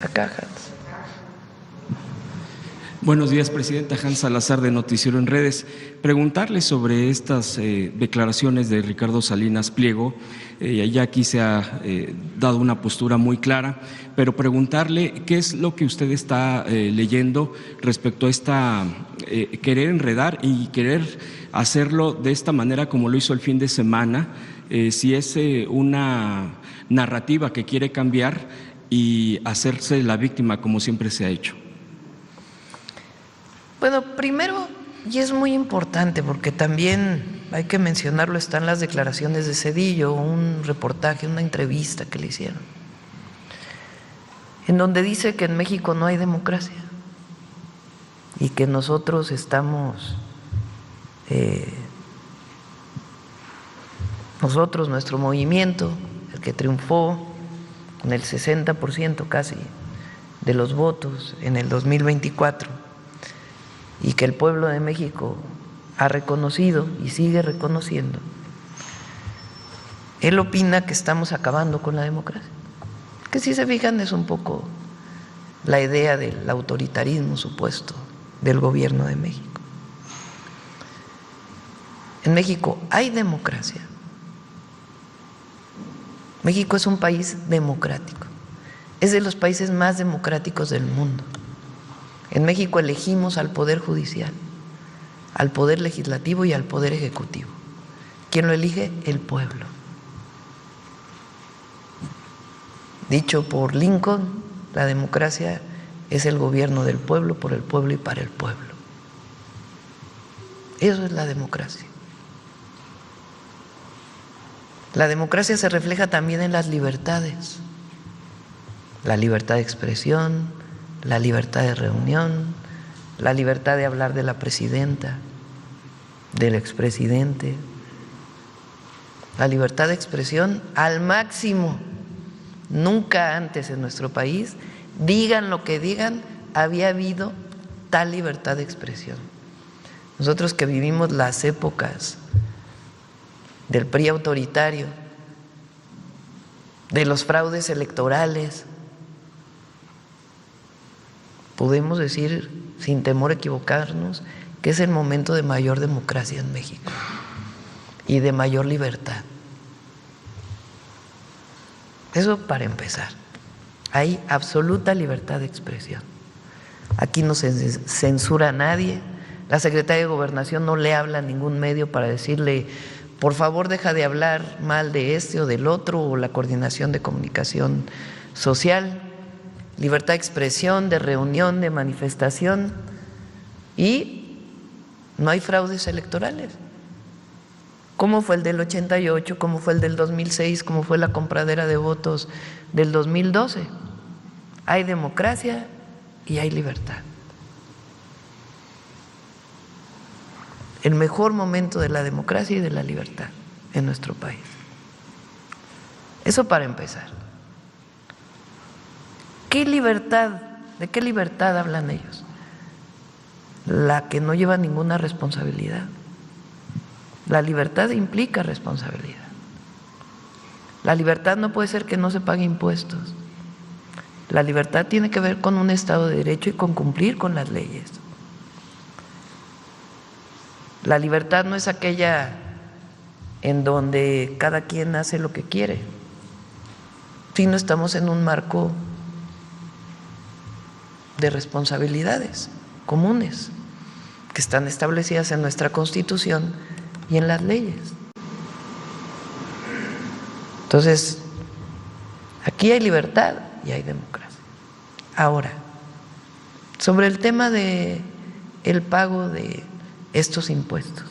Acá, Hans. Buenos días, presidenta. Hans Salazar, de Noticiero en Redes. Preguntarle sobre estas declaraciones de Ricardo Salinas Pliego. Ya aquí se ha dado una postura muy clara, pero preguntarle qué es lo que usted está leyendo respecto a esta querer enredar y querer hacerlo de esta manera como lo hizo el fin de semana, si es una narrativa que quiere cambiar y hacerse la víctima como siempre se ha hecho. Bueno, primero, y es muy importante porque también hay que mencionarlo, están las declaraciones de Zedillo, un reportaje, una entrevista que le hicieron, en donde dice que en México no hay democracia y que nosotros estamos, nuestro movimiento, el que triunfó con el 60% casi de los votos en el 2024, y que el pueblo de México ha reconocido y sigue reconociendo, él opina que estamos acabando con la democracia. Que si se fijan es un poco la idea del autoritarismo supuesto del gobierno de México. En México hay democracia. México es un país democrático, es de los países más democráticos del mundo. En México elegimos al Poder Judicial, al Poder Legislativo y al Poder Ejecutivo. ¿Quién lo elige? El pueblo. Dicho por Lincoln, la democracia es el gobierno del pueblo, por el pueblo y para el pueblo. Eso es la democracia. La democracia se refleja también en las libertades, la libertad de expresión, la libertad de reunión, la libertad de hablar de la presidenta, del expresidente, la libertad de expresión al máximo. Nunca antes en nuestro país, digan lo que digan, había habido tal libertad de expresión. Nosotros que vivimos las épocas del PRI autoritario, de los fraudes electorales, podemos decir, sin temor a equivocarnos, que es el momento de mayor democracia en México y de mayor libertad. Eso para empezar. Hay absoluta libertad de expresión. Aquí no se censura a nadie. La Secretaría de Gobernación no le habla a ningún medio para decirle, por favor, deja de hablar mal de este o del otro, o la Coordinación de Comunicación Social. Libertad de expresión, de reunión, de manifestación, y no hay fraudes electorales. ¿Cómo fue el del 88? ¿Cómo fue el del 2006? ¿Cómo fue la compradera de votos del 2012? Hay democracia y hay libertad. El mejor momento de la democracia y de la libertad en nuestro país. Eso para empezar. ¿Qué libertad? ¿De qué libertad hablan ellos? La que no lleva ninguna responsabilidad. La libertad implica responsabilidad. La libertad no puede ser que no se pague impuestos. La libertad tiene que ver con un Estado de Derecho y con cumplir con las leyes. La libertad no es aquella en donde cada quien hace lo que quiere, sino estamos en un marco de responsabilidades comunes que están establecidas en nuestra Constitución y en las leyes. Entonces, aquí hay libertad y hay democracia. Ahora, sobre el tema de el pago de estos impuestos,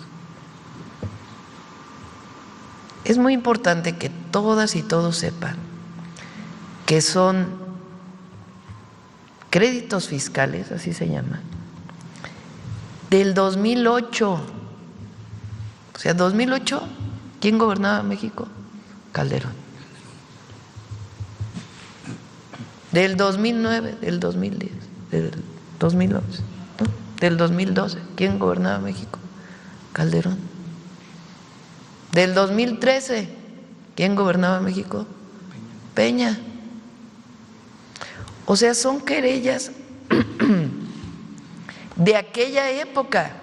es muy importante que todas y todos sepan que son créditos fiscales, así se llaman, del 2008. O sea, 2008, ¿quién gobernaba México? Calderón. Del 2009, del 2010, del 2011, ¿no? Del 2012, ¿quién gobernaba México? Calderón. Del 2013, ¿quién gobernaba México? Peña. O sea, son querellas de aquella época.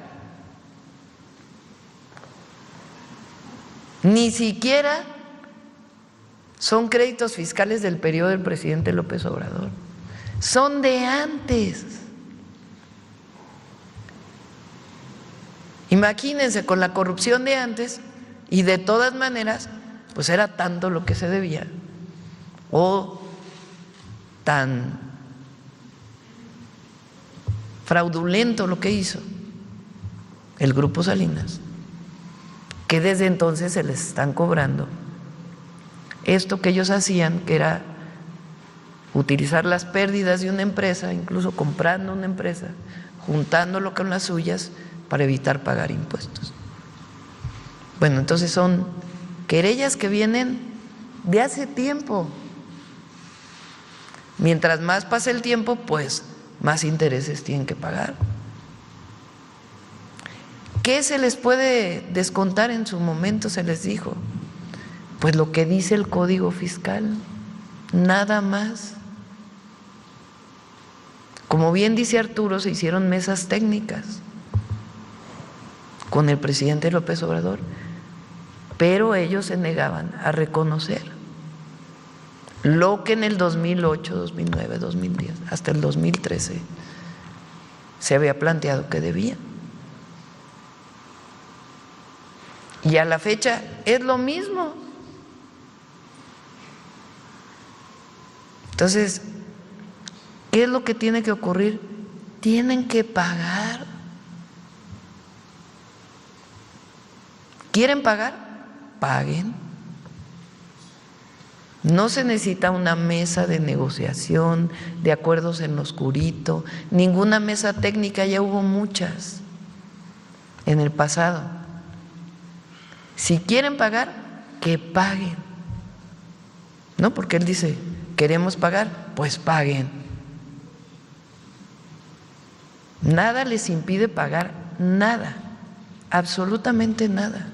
Ni siquiera son créditos fiscales del periodo del presidente López Obrador, son de antes. Imagínense con la corrupción de antes, y de todas maneras, pues era tanto lo que se debía, o tan fraudulento lo que hizo el Grupo Salinas, que desde entonces se les están cobrando esto que ellos hacían, que era utilizar las pérdidas de una empresa, incluso comprando una empresa, juntándolo con las suyas para evitar pagar impuestos. Bueno, entonces son querellas que vienen de hace tiempo. Mientras más pase el tiempo, pues más intereses tienen que pagar. ¿Qué se les puede descontar en su momento? Se les dijo, pues lo que dice el Código Fiscal, nada más. Como bien dice Arturo, se hicieron mesas técnicas con el presidente López Obrador, pero ellos se negaban a reconocer lo que en el 2008, 2009, 2010, hasta el 2013 se había planteado que debían. Y a la fecha es lo mismo. Entonces, ¿qué es lo que tiene que ocurrir? Tienen que pagar. ¿Quieren pagar? Paguen. No se necesita una mesa de negociación, de acuerdos en lo oscurito, ninguna mesa técnica, ya hubo muchas en el pasado. Si quieren pagar, que paguen. No, porque él dice, queremos pagar, pues paguen. Nada les impide pagar, nada, absolutamente nada.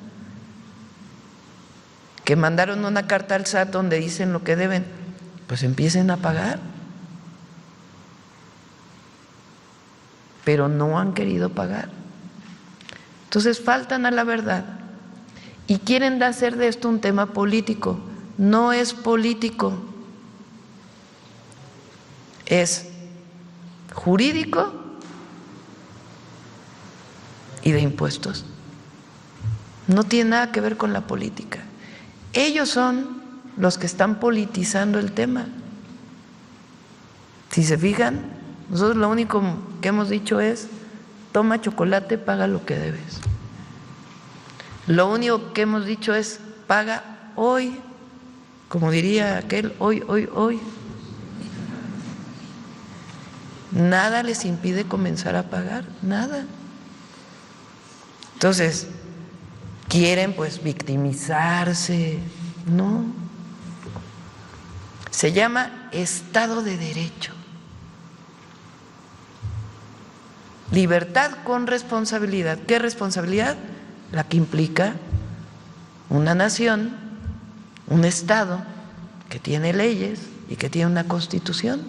Que mandaron una carta al SAT donde dicen lo que deben, pues empiecen a pagar. Pero no han querido pagar. Entonces faltan a la verdad y quieren hacer de esto un tema político. No es político, es jurídico y de impuestos. No tiene nada que ver con la política. Ellos son los que están politizando el tema. Si se fijan, nosotros lo único que hemos dicho es, toma chocolate, paga lo que debes. Lo único que hemos dicho es, paga hoy, como diría aquel, hoy, hoy, hoy. Nada les impide comenzar a pagar, nada. Entonces, quieren pues victimizarse, no. Se llama Estado de Derecho. Libertad con responsabilidad. ¿Qué responsabilidad? La que implica una nación, un Estado que tiene leyes y que tiene una Constitución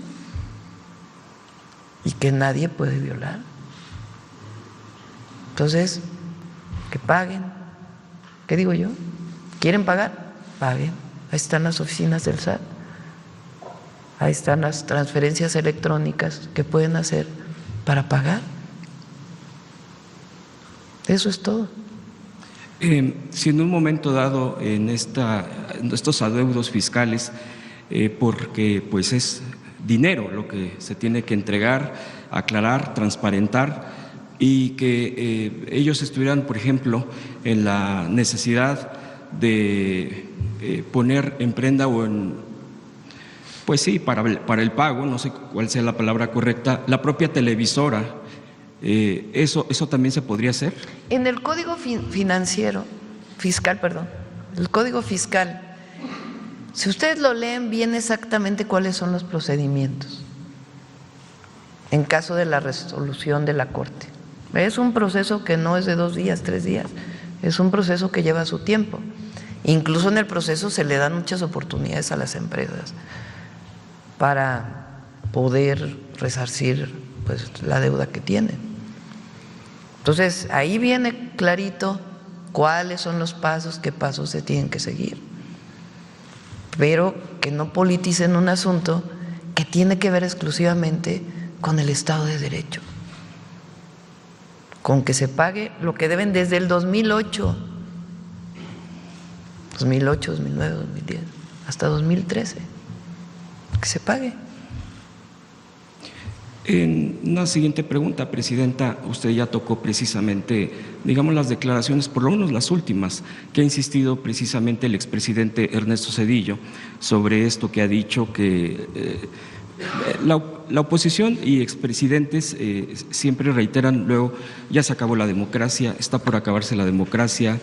y que nadie puede violar. Entonces, que paguen. ¿Qué digo yo? ¿Quieren pagar? Paguen. Ahí están las oficinas del SAT. Ahí están las transferencias electrónicas que pueden hacer para pagar. Eso es todo. Si en un momento dado en estos adeudos fiscales, porque pues es dinero lo que se tiene que entregar, aclarar, transparentar, y que ellos estuvieran, por ejemplo, en la necesidad de poner en prenda o en, pues sí, para el pago, no sé cuál sea la palabra correcta, la propia televisora. ¿Eso también se podría hacer? En el Código Fiscal, el Código Fiscal, si ustedes lo leen, viene exactamente cuáles son los procedimientos en caso de la resolución de la Corte. Es un proceso que no es de 2 días, 3 días, es un proceso que lleva su tiempo. Incluso en el proceso se le dan muchas oportunidades a las empresas para poder resarcir pues la deuda que tienen. Entonces, ahí viene clarito cuáles son los pasos, qué pasos se tienen que seguir, pero que no politicen un asunto que tiene que ver exclusivamente con el Estado de Derecho, con que se pague lo que deben desde el 2008, 2009, 2010, hasta 2013, que se pague. En una siguiente pregunta, Presidenta, usted ya tocó precisamente, digamos, las declaraciones, por lo menos las últimas, que ha insistido precisamente el expresidente Ernesto Zedillo sobre esto que ha dicho que la oposición y expresidentes siempre reiteran luego, ya se acabó la democracia, está por acabarse la democracia,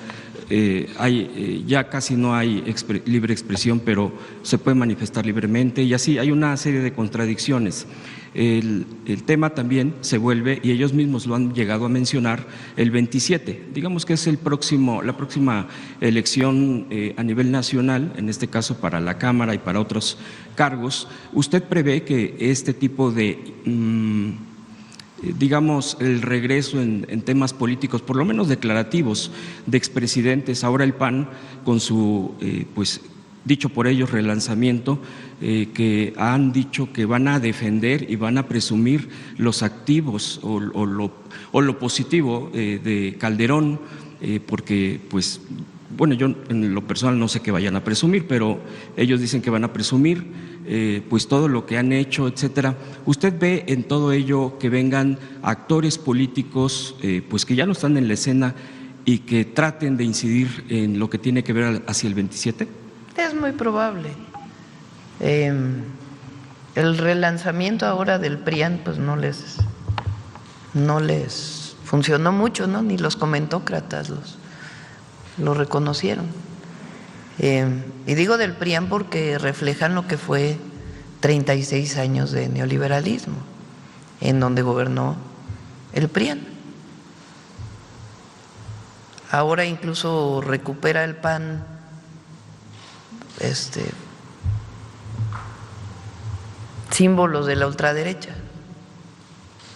ya casi no hay libre expresión, pero se puede manifestar libremente y así hay una serie de contradicciones. El tema también se vuelve, y ellos mismos lo han llegado a mencionar, el 27, digamos que es la próxima elección a nivel nacional, en este caso para la Cámara y para otros cargos. ¿Usted prevé que este tipo de, digamos, el regreso en temas políticos, por lo menos declarativos, de expresidentes, ahora el PAN con su, pues, dicho por ellos, relanzamiento, que han dicho que van a defender y van a presumir los activos o lo positivo de Calderón, porque, pues, bueno, yo en lo personal no sé qué vayan a presumir, pero ellos dicen que van a presumir pues todo lo que han hecho, etcétera. ¿Usted ve en todo ello que vengan actores políticos pues que ya no están en la escena y que traten de incidir en lo que tiene que ver hacia el 27? Es muy probable. El relanzamiento ahora del PRIAN pues no les funcionó mucho, ¿no? Ni los comentócratas lo reconocieron. Y digo del PRIAN porque reflejan lo que fue 36 años de neoliberalismo, en donde gobernó el PRIAN. Ahora incluso recupera el PAN símbolos de la ultraderecha.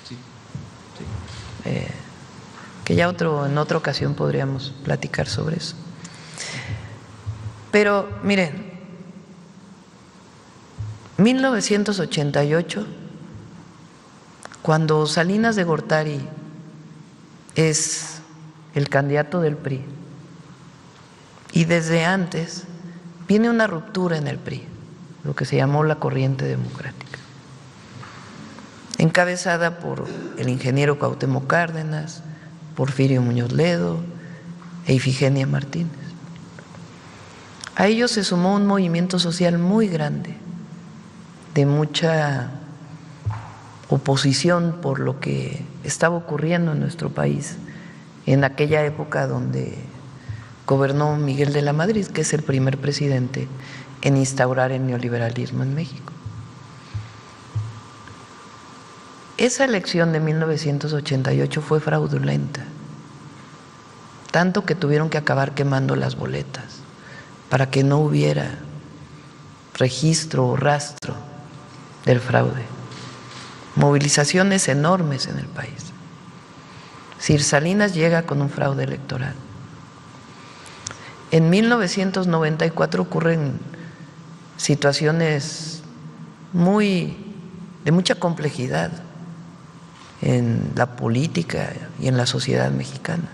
Sí, sí. Que ya en otra ocasión podríamos platicar sobre eso. Pero miren, 1988, cuando Salinas de Gortari es el candidato del PRI, y desde antes viene una ruptura en el PRI, lo que se llamó la corriente democrática, encabezada por el ingeniero Cuauhtémoc Cárdenas, Porfirio Muñoz Ledo e Ifigenia Martínez. A ellos se sumó un movimiento social muy grande, de mucha oposición por lo que estaba ocurriendo en nuestro país en aquella época donde gobernó Miguel de la Madrid, que es el primer presidente en instaurar el neoliberalismo en México. Esa elección de 1988 fue fraudulenta, tanto que tuvieron que acabar quemando las boletas para que no hubiera registro o rastro del fraude. Movilizaciones enormes en el país. Sir Salinas llega con un fraude electoral. En 1994 ocurren situaciones de mucha complejidad en la política y en la sociedad mexicana.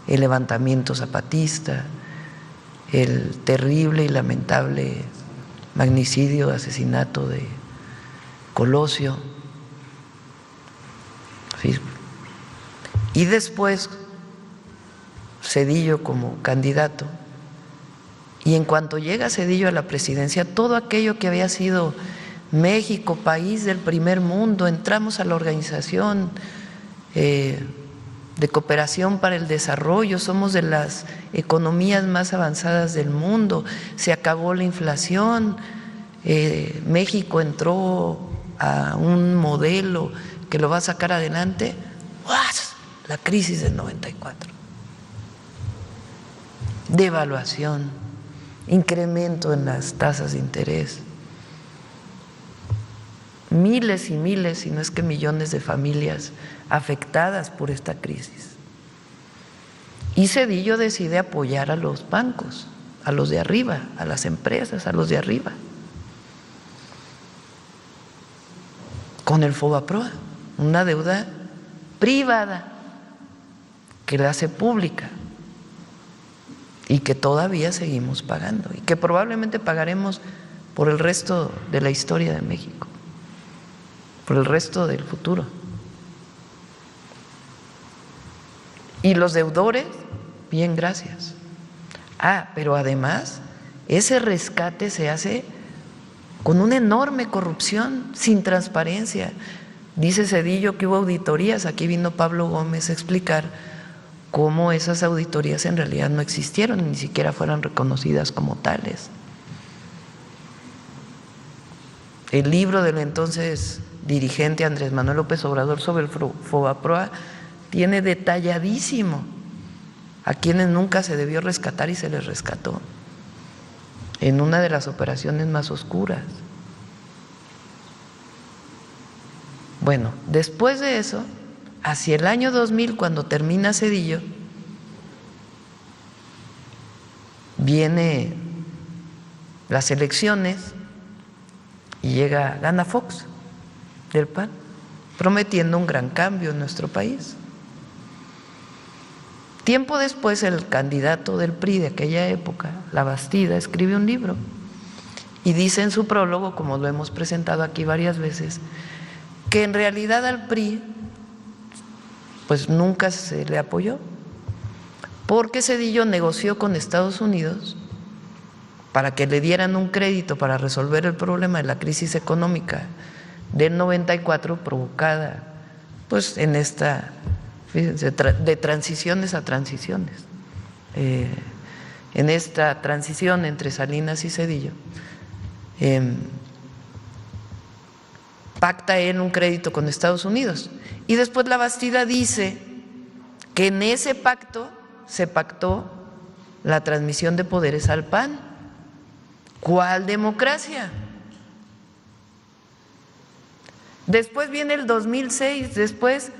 El levantamiento zapatista, el terrible y lamentable magnicidio, asesinato de Colosio. Sí. Y después Zedillo como candidato. Y en cuanto llega Zedillo a la presidencia, todo aquello que había sido México, país del primer mundo, entramos a la Organización de Cooperación para el Desarrollo, somos de las economías más avanzadas del mundo, se acabó la inflación, México entró a un modelo que lo va a sacar adelante. ¡Uas! La crisis del 94. Devaluación, incremento en las tasas de interés, miles y miles, si no es que millones de familias afectadas por esta crisis. Y Zedillo decide apoyar a los bancos, a los de arriba, a las empresas, a los de arriba, con el Fobaproa, una deuda privada que la hace pública y que todavía seguimos pagando y que probablemente pagaremos por el resto de la historia de México, por el resto del futuro. Y los deudores, bien, gracias. Pero además, ese rescate se hace con una enorme corrupción, sin transparencia. Dice Zedillo que hubo auditorías, aquí vino Pablo Gómez a explicar cómo esas auditorías en realidad no existieron, ni siquiera fueron reconocidas como tales. El libro del entonces dirigente Andrés Manuel López Obrador sobre el Fobaproa tiene detalladísimo a quienes nunca se debió rescatar y se les rescató en una de las operaciones más oscuras. Bueno, después de eso, hacia el año 2000, cuando termina Zedillo, viene las elecciones y gana Fox del PAN, prometiendo un gran cambio en nuestro país. Tiempo después, el candidato del PRI de aquella época, Labastida, escribe un libro y dice en su prólogo, como lo hemos presentado aquí varias veces, que en realidad al PRI pues nunca se le apoyó, porque Zedillo negoció con Estados Unidos para que le dieran un crédito para resolver el problema de la crisis económica del 94 provocada pues en esta, fíjense, de transiciones a transiciones, en esta transición entre Salinas y Zedillo. Pacta él un crédito con Estados Unidos y después Labastida dice que en ese pacto se pactó la transmisión de poderes al PAN. ¿Cuál democracia? Después viene el 2006, después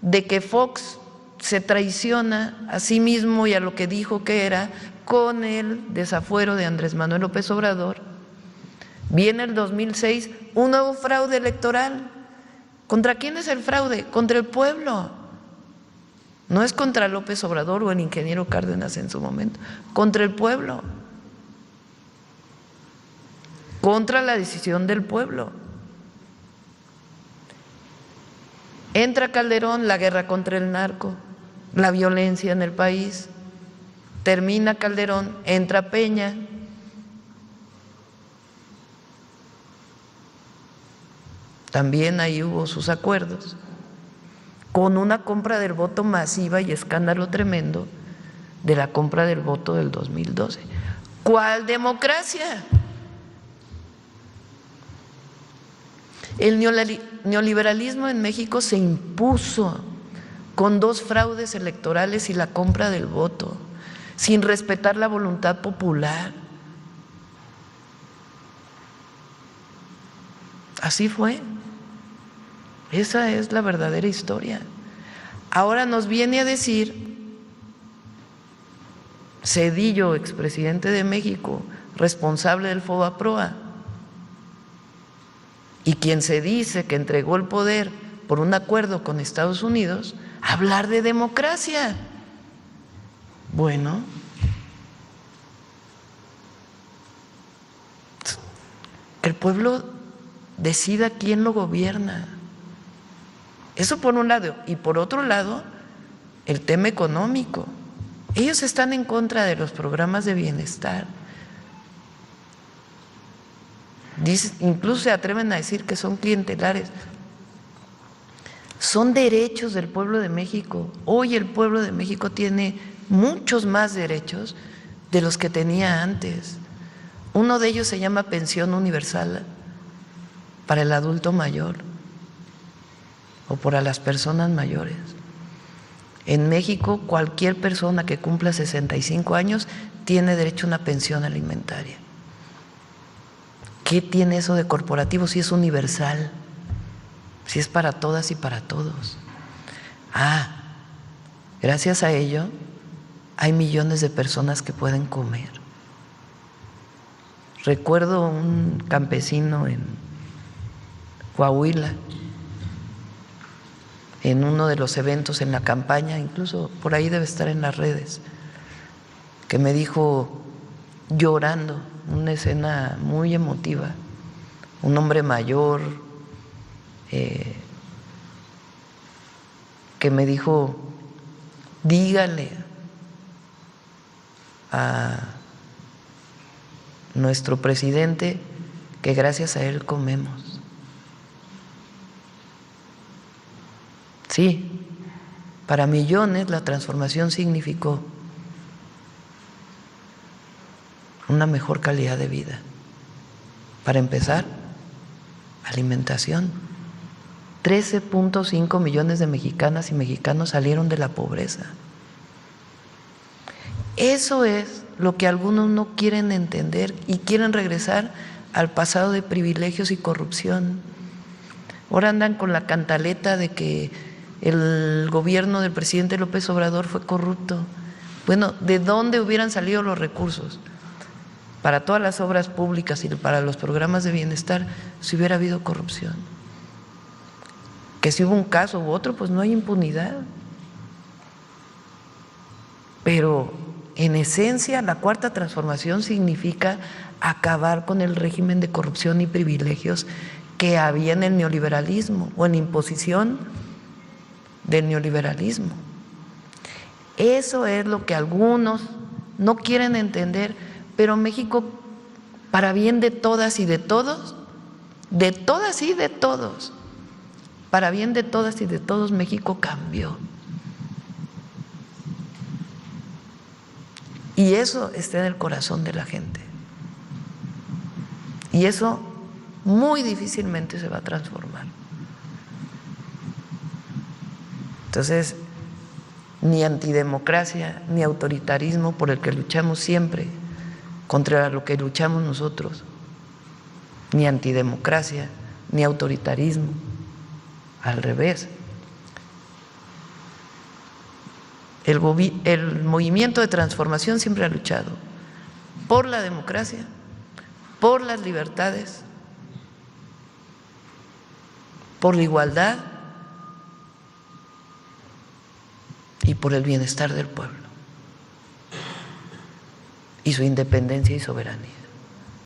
de que Fox se traiciona a sí mismo y a lo que dijo que era con el desafuero de Andrés Manuel López Obrador. Viene el 2006, un nuevo fraude electoral. ¿Contra quién es el fraude? Contra el pueblo. No es contra López Obrador o el ingeniero Cárdenas en su momento, contra el pueblo, contra la decisión del pueblo. Entra Calderón, la guerra contra el narco, la violencia en el país. Termina Calderón, entra Peña. También ahí hubo sus acuerdos, con una compra del voto masiva y escándalo tremendo de la compra del voto del 2012. ¿Cuál democracia? El neoliberalismo en México se impuso con 2 fraudes electorales y la compra del voto, sin respetar la voluntad popular. Así fue. Esa es la verdadera historia. Ahora nos viene a decir Zedillo, expresidente de México, responsable del Fobaproa, y quien se dice que entregó el poder por un acuerdo con Estados Unidos, hablar de democracia. Bueno, que el pueblo decida quién lo gobierna. Eso por un lado. Y por otro lado, el tema económico. Ellos están en contra de los programas de bienestar. Incluso se atreven a decir que son clientelares. Son derechos del pueblo de México. Hoy el pueblo de México tiene muchos más derechos de los que tenía antes. Uno de ellos se llama pensión universal para el adulto mayor o para las personas mayores. En México, cualquier persona que cumpla 65 años tiene derecho a una pensión alimentaria. ¿Qué tiene eso de corporativo si es universal? si es para todas y para todos. Gracias a ello hay millones de personas que pueden comer. Recuerdo un campesino en Coahuila, en uno de los eventos en la campaña, incluso por ahí debe estar en las redes, que me dijo llorando, una escena muy emotiva, un hombre mayor que me dijo: dígale a nuestro presidente que gracias a él comemos. Sí, para millones la transformación significó una mejor calidad de vida. Para empezar, alimentación. 13.5 millones de mexicanas y mexicanos salieron de la pobreza. Eso es lo que algunos no quieren entender y quieren regresar al pasado de privilegios y corrupción. Ahora andan con la cantaleta de que el gobierno del presidente López Obrador fue corrupto. Bueno, ¿de dónde hubieran salido los recursos para todas las obras públicas y para los programas de bienestar si hubiera habido corrupción? Que si hubo un caso u otro, pues no hay impunidad. Pero en esencia, la cuarta transformación significa acabar con el régimen de corrupción y privilegios que había en el neoliberalismo o en imposición del neoliberalismo. Eso es lo que algunos no quieren entender, pero México, para bien de todas y de todos, de todas y de todos, para bien de todas y de todos, México cambió. Y eso está en el corazón de la gente. Y eso muy difícilmente se va a transformar. Entonces, ni antidemocracia, ni autoritarismo por el que luchamos siempre, contra lo que luchamos nosotros, ni antidemocracia, ni autoritarismo, al revés. El movimiento de transformación siempre ha luchado por la democracia, por las libertades, por la igualdad y por el bienestar del pueblo y su independencia y soberanía.